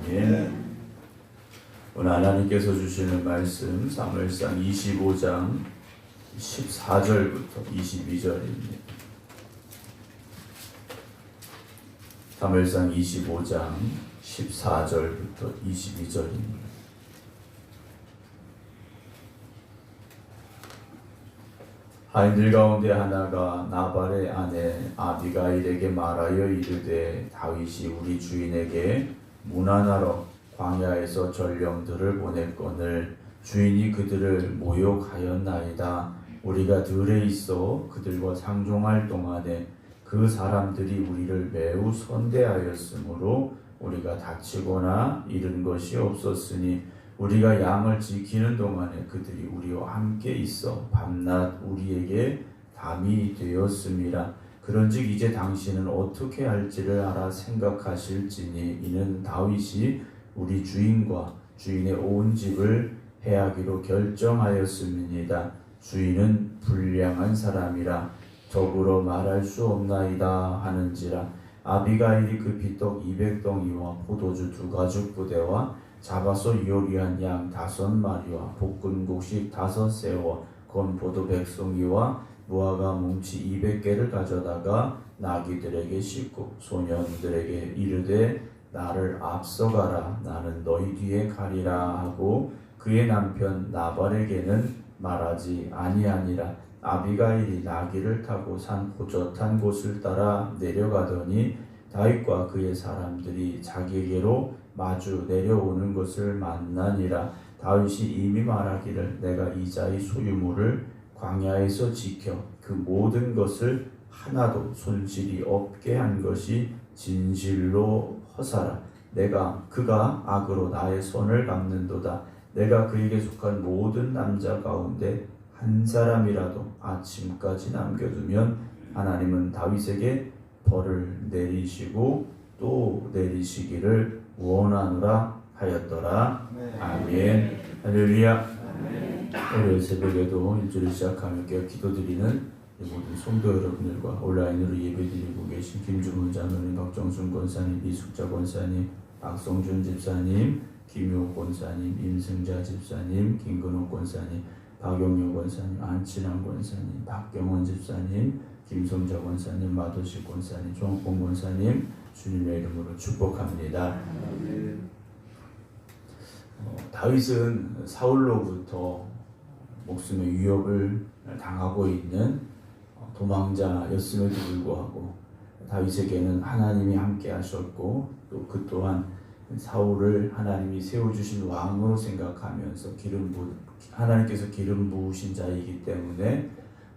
아멘. 오늘 하나님께서 주시는 말씀 사무엘상 25장 14절부터 22절입니다. 사무엘상 25장 14절부터 22절입니다. 하인들 가운데 하나가 나발의 아내 아비가일에게 말하여 이르되 다윗이 우리 주인에게 문안하러 광야에서 전령들을 보냈거늘 주인이 그들을 모욕하였나이다. 우리가 들에 있어 그들과 상종할 동안에 그 사람들이 우리를 매우 선대하였으므로 우리가 다치거나 잃은 것이 없었으니 우리가 양을 지키는 동안에 그들이 우리와 함께 있어 밤낮 우리에게 담이 되었음이라. 그런즉 이제 당신은 어떻게 할지를 알아 생각하실지니 이는 다윗이 우리 주인과 주인의 온 집을 해하기로 결정하였음이니이다. 주인은 불량한 사람이라 더불어 말할 수 없나이다 하는지라. 아비가일이 그 비떡 200덩이와 포도주 2가죽 부대와 잡아서 요리한 양 5마리와 볶은 곡식 5새와 건포도 100송이와 무화과 뭉치 200개를 가져다가 나귀들에게 싣고 소년들에게 이르되 나를 앞서가라 나는 너희 뒤에 가리라 하고 그의 남편 나발에게는 말하지 아니하니라. 아비가일이 나귀를 타고 산 호젓한 곳을 따라 내려가더니 다윗과 그의 사람들이 자기에게로 마주 내려오는 것을 만나니라. 다윗이 이미 말하기를 내가 이자의 소유물을 광야에서 지켜 그 모든 것을 하나도 손실이 없게 한 것이 진실로 허사라. 그가 악으로 나의 손을 갚는도다. 내가 그에게 속한 모든 남자 가운데 한 사람이라도 아침까지 남겨두면 하나님은 다윗에게 벌을 내리시고 또 내리시기를 원하노라 하였더라. 아멘. 할렐루야. 오늘 새벽에도 일주를 시작하며 깨어 기도드리는 모든 성도 여러분들과 온라인으로 예배드리고 계신 김주문 장로님, 박정순 권사님, 이숙자 권사님, 박성준 집사님, 김효 권사님, 임승자 집사님, 김근옥 권사님, 박용효 권사님, 안친환 권사님, 박경원 집사님, 김성자 권사님, 마도식 권사님, 종봉 권사님 주님의 이름으로 축복합니다. 다윗은 사울로부터 목숨의 위협을 당하고 있는 도망자였음에도 불구하고 다윗에게는 하나님이 함께 하셨고 또 그 또한 사울을 하나님이 세워주신 왕으로 생각하면서 하나님께서 기름 부으신 자이기 때문에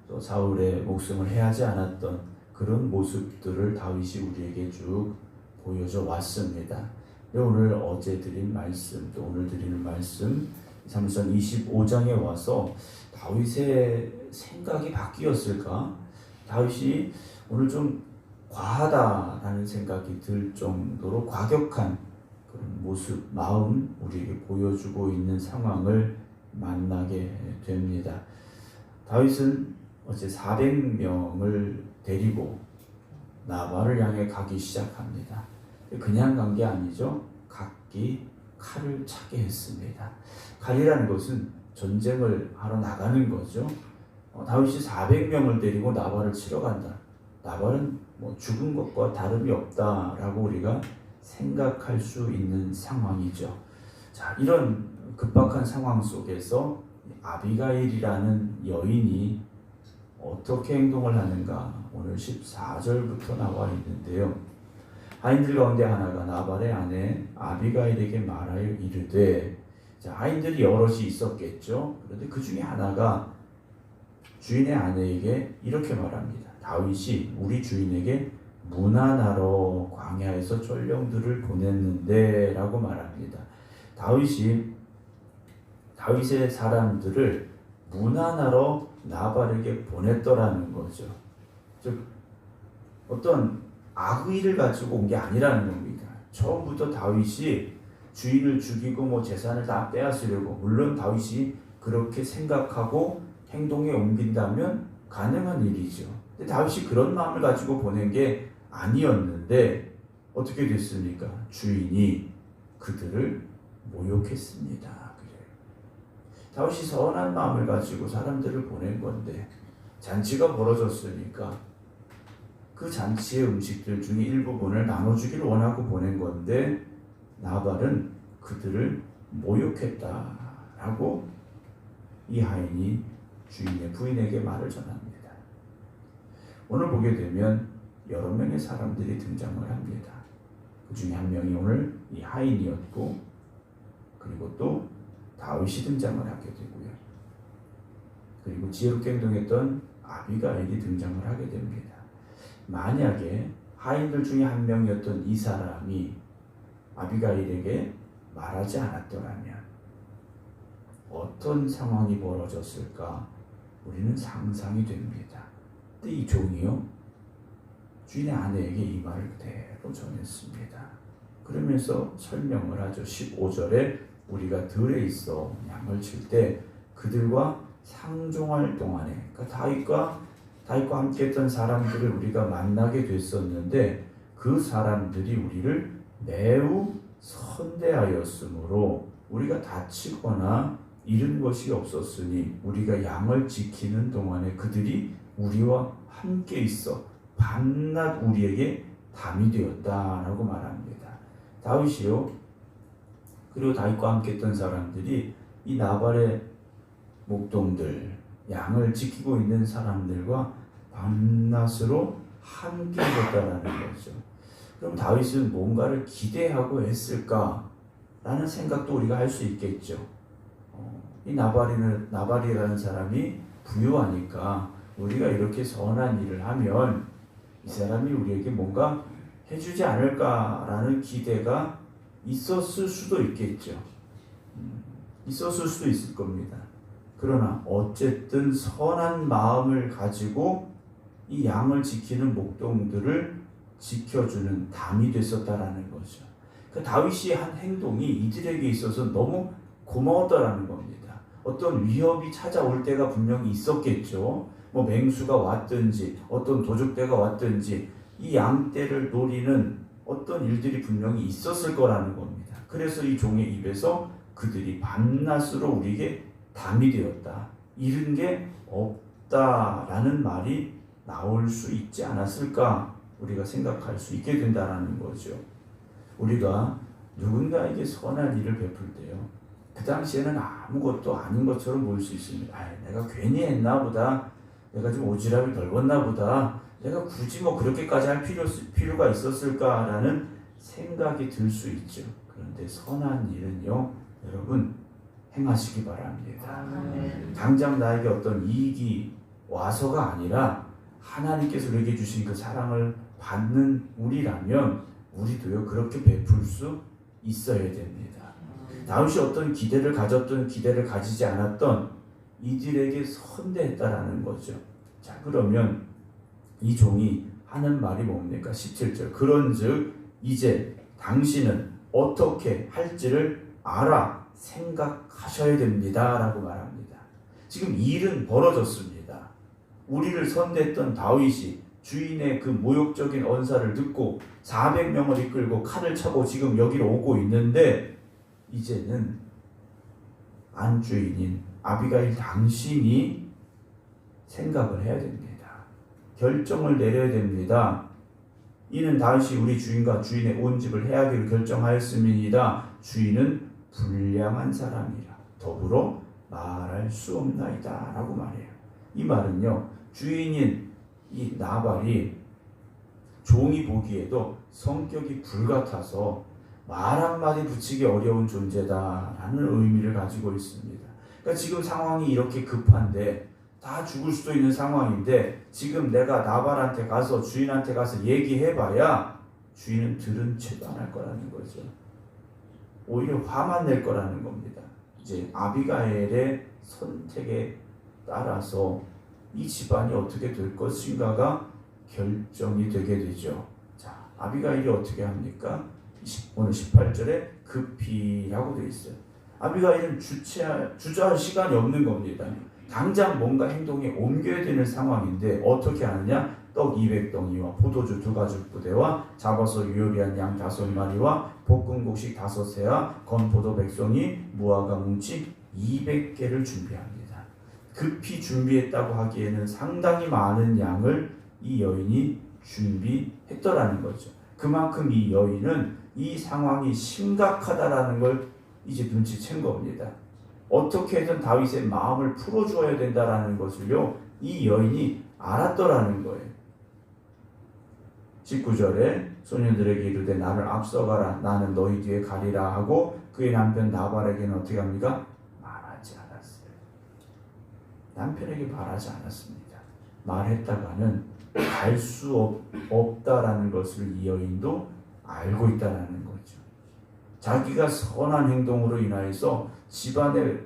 또 사울의 목숨을 해하지 않았던 그런 모습들을 다윗이 우리에게 쭉 보여줘 왔습니다. 오늘 어제 드린 말씀 또 오늘 드리는 말씀 사무엘상 25장에 와서 다윗의 생각이 바뀌었을까? 다윗이 오늘 좀 과하다라는 생각이 들 정도로 과격한 그런 모습, 마음 우리에게 보여주고 있는 상황을 만나게 됩니다. 다윗은 어제 400명을 데리고 나발을 향해 가기 시작합니다. 그냥 간 게 아니죠. 각기 칼을 차게 했습니다. 칼이라는 것은 전쟁을 하러 나가는 거죠. 다윗이 400명을 데리고 나발을 치러 간다. 나발은 죽은 것과 다름이 없다라고 우리가 생각할 수 있는 상황이죠. 자, 이런 급박한 상황 속에서 아비가일이라는 여인이 어떻게 행동을 하는가 오늘 14절부터 나와 있는데요. 하인들 가운데 하나가 나발의 아내 아비가일에게 말하여 이르되, 자, 하인들이 여럿이 있었겠죠. 그런데 그 중에 하나가 주인의 아내에게 이렇게 말합니다. 다윗이 우리 주인에게 문안하러 광야에서 전령들을 보냈는데 라고 말합니다. 다윗의 사람들을 문안하러 나발에게 보냈더라는 거죠. 즉 어떤 악의를 가지고 온 게 아니라는 겁니다. 처음부터 다윗이 주인을 죽이고 재산을 다 빼앗으려고, 물론 다윗이 그렇게 생각하고 행동에 옮긴다면 가능한 일이죠. 근데 다윗이 그런 마음을 가지고 보낸 게 아니었는데 어떻게 됐습니까? 주인이 그들을 모욕했습니다. 그래요. 다윗이 선한 마음을 가지고 사람들을 보낸 건데 잔치가 벌어졌으니까 그 잔치의 음식들 중에 일부분을 나눠주기를 원하고 보낸 건데 나발은 그들을 모욕했다라고 이 하인이 주인의 부인에게 말을 전합니다. 오늘 보게 되면 여러 명의 사람들이 등장을 합니다. 그 중에 한 명이 오늘 이 하인이었고, 그리고 또 다윗이 등장을 하게 되고요. 그리고 지혜롭게 행동했던 아비가일이 등장을 하게 됩니다. 만약에 하인들 중에 한 명이었던 이 사람이 아비가일에게 말하지 않았더라면 어떤 상황이 벌어졌을까 우리는 상상이 됩니다. 근데 이 종이요, 주인의 아내에게 이 말을 그대로 전했습니다. 그러면서 설명을 하죠. 15절에 우리가 들에 있어 양을 칠 때 그들과 상종할 동안에, 그러니까 다윗과 함께 했던 사람들을 우리가 만나게 됐었는데 그 사람들이 우리를 매우 선대하였으므로 우리가 다치거나 잃은 것이 없었으니 우리가 양을 지키는 동안에 그들이 우리와 함께 있어 밤낮 우리에게 담이 되었다라고 말합니다. 다윗이요, 그리고 다윗과 함께 했던 사람들이 이 나발의 목동들, 양을 지키고 있는 사람들과 밤낮으로 함께 있었다라는 거죠. 그럼 다윗은 뭔가를 기대하고 했을까라는 생각도 우리가 할 수 있겠죠. 이 나발이라는 사람이 부유하니까 우리가 이렇게 선한 일을 하면 이 사람이 우리에게 뭔가 해주지 않을까라는 기대가 있었을 수도 있겠죠. 있었을 수도 있을 겁니다. 그러나 어쨌든 선한 마음을 가지고 이 양을 지키는 목동들을 지켜주는 담이 됐었다라는 거죠. 그 다윗이 한 행동이 이들에게 있어서 너무 고마웠다라는 겁니다. 어떤 위협이 찾아올 때가 분명히 있었겠죠. 뭐 맹수가 왔든지 어떤 도적대가 왔든지 이 양떼를 노리는 어떤 일들이 분명히 있었을 거라는 겁니다. 그래서 이 종의 입에서 그들이 밤낮으로 우리에게 담이 되었다, 잃은 게 없다라는 말이 나올 수 있지 않았을까 우리가 생각할 수 있게 된다라는 거죠. 우리가 누군가에게 선한 일을 베풀 때요, 그 당시에는 아무것도 아닌 것처럼 보일 수 있습니다. 내가 괜히 했나 보다, 내가 좀 오지랖이 넓었나 보다, 내가 굳이 뭐 그렇게까지 할 필요가 있었을까라는 생각이 들 수 있죠. 그런데 선한 일은요, 여러분 행하시기 바랍니다. 당장 나에게 어떤 이익이 와서가 아니라 하나님께서 우리에게 주신 그 사랑을 받는 우리라면 우리도요 그렇게 베풀 수 있어야 됩니다. 다윗이 어떤 기대를 가졌던 기대를 가지지 않았던 이들에게 선대했다라는 거죠. 자, 그러면 이 종이 하는 말이 뭡니까? 17절. 그런즉 이제 당신은 어떻게 할지를 알아 생각하셔야 됩니다 라고 말합니다. 지금 일은 벌어졌습니다. 우리를 선대했던 다윗이 주인의 그 모욕적인 언사를 듣고 400명을 이끌고 칼을 차고 지금 여기로 오고 있는데 이제는 안주인인 아비가일 당신이 생각을 해야 됩니다. 결정을 내려야 됩니다. 이는 다윗이 우리 주인과 주인의 온 집을 해하기로 결정하였음이니이다. 주인은 불량한 사람이라 더불어 말할 수 없나이다 라고 말해요. 이 말은요, 주인인 이 나발이 종이 보기에도 성격이 불같아서 말 한마디 붙이기 어려운 존재다라는 의미를 가지고 있습니다. 그러니까 지금 상황이 이렇게 급한데 다 죽을 수도 있는 상황인데 지금 내가 나발한테 가서 주인한테 가서 얘기해봐야 주인은 들은 채도 안 할 거라는 거죠. 오히려 화만 낼 거라는 겁니다. 이제 아비가일의 선택에 따라서 이 집안이 어떻게 될 것인가가 결정이 되게 되죠. 자, 아비가일이 어떻게 합니까? 오늘 18절에 급히라고 되어 있어요. 아비가일은 주저할 시간이 없는 겁니다. 당장 뭔가 행동에 옮겨야 되는 상황인데 어떻게 하느냐? 떡 200덩이와 포도주 2가죽 부대와 잡아서 유효리한 양 5마리와 볶은 곡식 5새와 건포도 100송이 무화과 뭉치 200개를 준비합니다. 급히 준비했다고 하기에는 상당히 많은 양을 이 여인이 준비했더라는 거죠. 그만큼 이 여인은 이 상황이 심각하다라는 걸 이제 눈치챈 겁니다. 어떻게든 다윗의 마음을 풀어주어야 된다라는 것을요, 이 여인이 알았더라는 거예요. 19절에 소년들에게 이르되 나를 앞서가라, 나는 너희 뒤에 가리라 하고 그의 남편 나발에게는 어떻게 합니까? 말하지 않았어요. 남편에게 말하지 않았습니다. 말했다가는 갈 수 없다라는 것을 이 여인도 알고 있다라는 거죠. 자기가 선한 행동으로 인하여서 집안의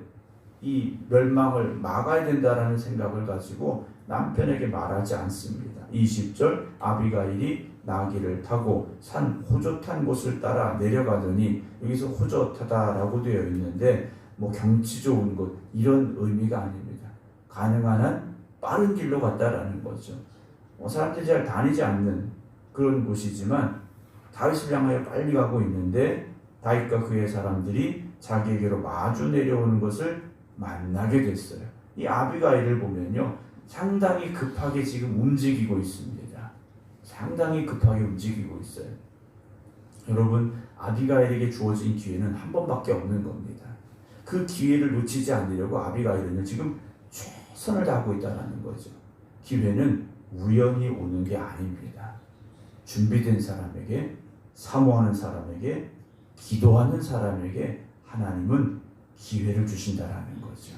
이 멸망을 막아야 된다라는 생각을 가지고 남편에게 말하지 않습니다. 20절 아비가일이 나귀를 타고 산 호젓한 곳을 따라 내려가더니, 여기서 호젓하다라고 되어 있는데 뭐 경치 좋은 곳 이런 의미가 아닙니다. 가능한 한 빠른 길로 갔다라는 거죠. 사람들이 잘 다니지 않는 그런 곳이지만 다윗을 향하여 빨리 가고 있는데 다윗과 그의 사람들이 자기에게로 마주 내려오는 것을 만나게 됐어요. 이 아비가일을 보면요, 상당히 급하게 지금 움직이고 있습니다. 상당히 급하게 움직이고 있어요. 여러분, 아비가일에게 주어진 기회는 한 번밖에 없는 겁니다. 그 기회를 놓치지 않으려고 아비가일은 지금 최선을 다하고 있다는 거죠. 기회는 우연히 오는 게 아닙니다. 준비된 사람에게, 사모하는 사람에게, 기도하는 사람에게 하나님은 기회를 주신다라는 거죠.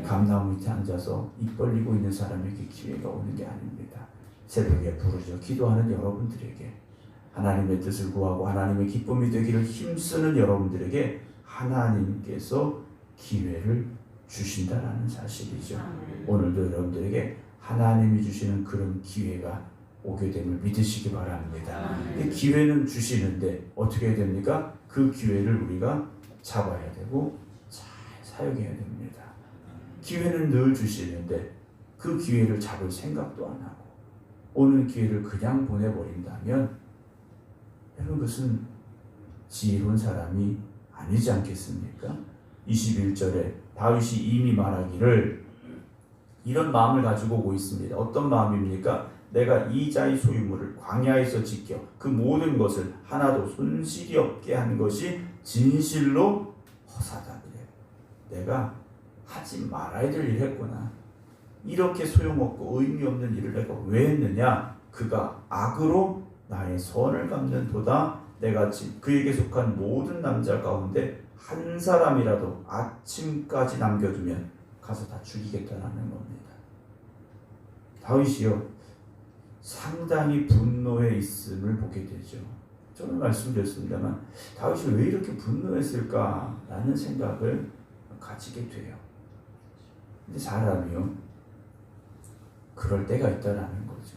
감나무 밑에 앉아서 입 벌리고 있는 사람에게 기회가 오는 게 아닙니다. 새벽에 부르짖어 기도하는 여러분들에게, 하나님의 뜻을 구하고 하나님의 기쁨이 되기를 힘쓰는 여러분들에게 하나님께서 기회를 주신다라는 사실이죠. 오늘도 여러분들에게 하나님이 주시는 그런 기회가 오게 됨을 믿으시기 바랍니다. 기회는 주시는데 어떻게 해야 됩니까? 그 기회를 우리가 잡아야 되고 잘 사용해야 됩니다. 기회는 늘 주시는데 그 기회를 잡을 생각도 안 하고 오는 기회를 그냥 보내버린다면 여러분, 그것은 지혜로운 사람이 아니지 않겠습니까? 21절에 다윗이 이미 말하기를 이런 마음을 가지고 오고 있습니다. 어떤 마음입니까? 내가 이 자의 소유물을 광야에서 지켜 그 모든 것을 하나도 손실이 없게 한 것이 진실로 허사다. 그래요. 내가 하지 말아야 될 일을 했구나. 이렇게 소용없고 의미 없는 일을 내가 왜 했느냐? 그가 악으로 나의 선을 갚는도다. 내가 그에게 속한 모든 남자 가운데 한 사람이라도 아침까지 남겨두면 가서 다 죽이겠다라는 겁니다. 다윗이요, 상당히 분노에 있음을 보게 되죠. 저는 말씀드렸습니다만 다윗이 왜 이렇게 분노했을까라는 생각을 가지게 돼요. 근데 사람이요, 그럴 때가 있다라는 거죠.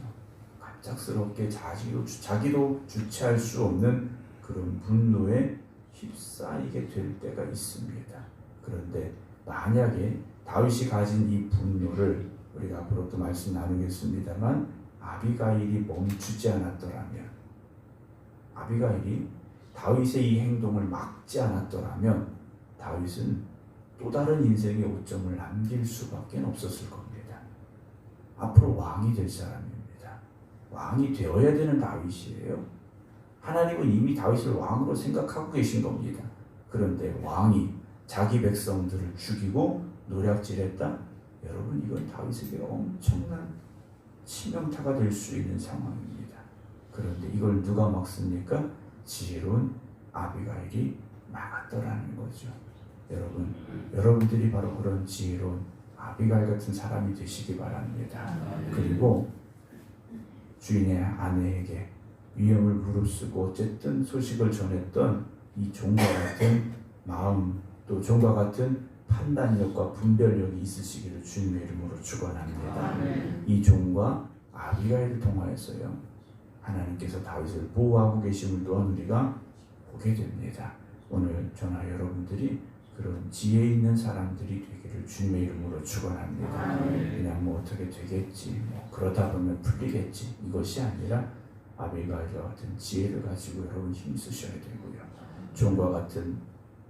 갑작스럽게 자기도 주체할 수 없는 그런 분노에 휩싸이게 될 때가 있습니다. 그런데 만약에 다윗이 가진 이 분노를 우리가 앞으로 또 말씀 나누겠습니다만 아비가일이 멈추지 않았더라면, 아비가일이 다윗의 이 행동을 막지 않았더라면 다윗은 또 다른 인생의 오점을 남길 수밖에 없었을 겁니다. 앞으로 왕이 될 사람입니다. 왕이 되어야 되는 다윗이에요. 하나님은 이미 다윗을 왕으로 생각하고 계신 겁니다. 그런데 왕이 자기 백성들을 죽이고 노략질했다? 여러분, 이건 다윗에게 엄청난 치명타가 될 수 있는 상황입니다. 그런데 이걸 누가 막습니까? 지혜로운 아비가일이 막았더라는 거죠. 여러분, 여러분들이 바로 그런 지혜로운 아비가일 같은 사람이 되시기 바랍니다. 그리고 주인의 아내에게 위험을 무릅쓰고 어쨌든 소식을 전했던 이 종과 같은 마음, 또 종과 같은 판단력과 분별력이 있으시기를 주님의 이름으로 축원합니다. 이 종과 아비가일을 통하여서요, 하나님께서 다윗을 보호하고 계심을 또한 우리가 보게 됩니다. 오늘 저나 여러분들이 그런 지혜 있는 사람들이 되기를 주님의 이름으로 축원합니다. 그냥 뭐 어떻게 되겠지, 뭐 그러다 보면 풀리겠지, 이것이 아니라 아비가일과 같은 지혜를 가지고 여러분 힘쓰셔야 되고요. 종과 같은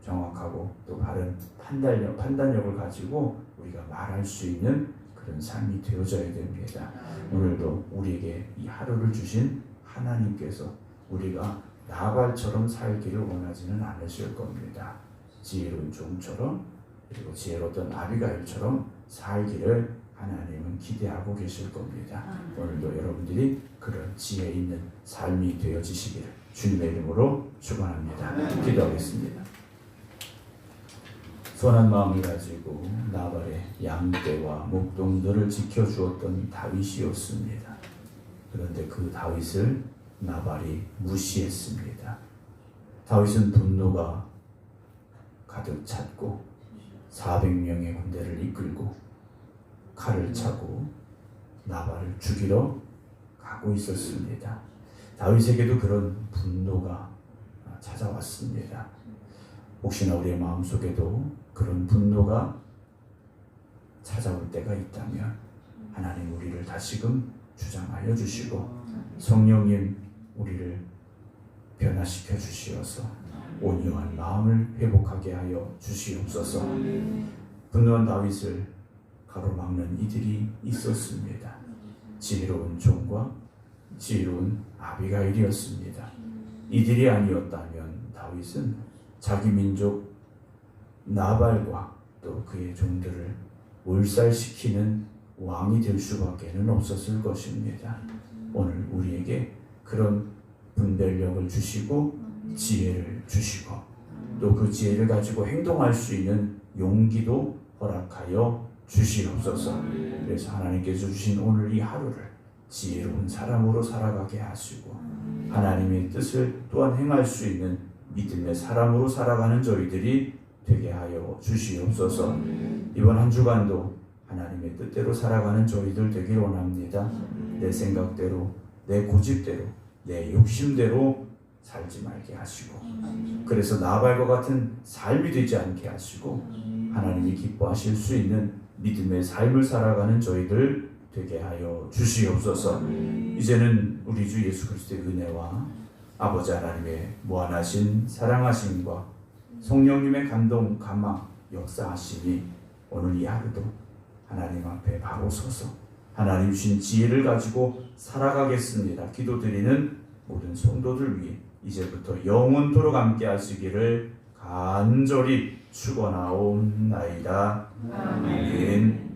정확하고 또 바른 판단력을 가지고 우리가 말할 수 있는 그런 삶이 되어져야 됩니다. 오늘도 우리에게 이 하루를 주신 하나님께서 우리가 나발처럼 살기를 원하지는 않으실 겁니다. 지혜로운 종처럼 그리고 지혜로웠던 아비가일처럼 살기를 하나님은 기대하고 계실 겁니다. 오늘도 여러분들이 그런 지혜 있는 삶이 되어지시기를 주님의 이름으로 축원합니다. 기도하겠습니다. 선한 마음을 가지고 나발의 양떼와 목동들을 지켜주었던 다윗이었습니다. 그런데 그 다윗을 나발이 무시했습니다. 다윗은 분노가 가득 찼고 400명의 군대를 이끌고 칼을 차고 나발을 죽이러 가고 있었습니다. 다윗에게도 그런 분노가 찾아왔습니다. 혹시나 우리의 마음속에도 그런 분노가 찾아올 때가 있다면 하나님 우리를 다시금 주장하여 주시고 성령님 우리를 변화시켜 주시어서 온유한 마음을 회복하게 하여 주시옵소서. 분노한 다윗을 가로막는 이들이 있었습니다. 지혜로운 종과 지혜로운 아비가일이었습니다. 이들이 아니었다면 다윗은 자기 민족 나발과 또 그의 종들을 몰살시키는 왕이 될 수밖에는 없었을 것입니다. 오늘 우리에게 그런 분별력을 주시고 지혜를 주시고 또 그 지혜를 가지고 행동할 수 있는 용기도 허락하여 주시옵소서. 그래서 하나님께서 주신 오늘 이 하루를 지혜로운 사람으로 살아가게 하시고 하나님의 뜻을 또한 행할 수 있는 믿음의 사람으로 살아가는 저희들이 되게 하여 주시옵소서. 이번 한 주간도 하나님의 뜻대로 살아가는 저희들 되길 원합니다. 내 생각대로, 내 고집대로, 내 욕심대로 살지 말게 하시고 그래서 나발과 같은 삶이 되지 않게 하시고 하나님이 기뻐하실 수 있는 믿음의 삶을 살아가는 저희들 되게 하여 주시옵소서. 이제는 우리 주 예수 그리스도의 은혜와 아버지 하나님의 무한하신 사랑하심과 성령님의 감동, 감화, 역사하심이 오늘 이 하루도 하나님 앞에 바로 서서 하나님 주신 지혜를 가지고 살아가겠습니다. 기도드리는 모든 성도들 위해 이제부터 영원토록 함께 하시기를 간절히 축원하옵나이다. 아멘.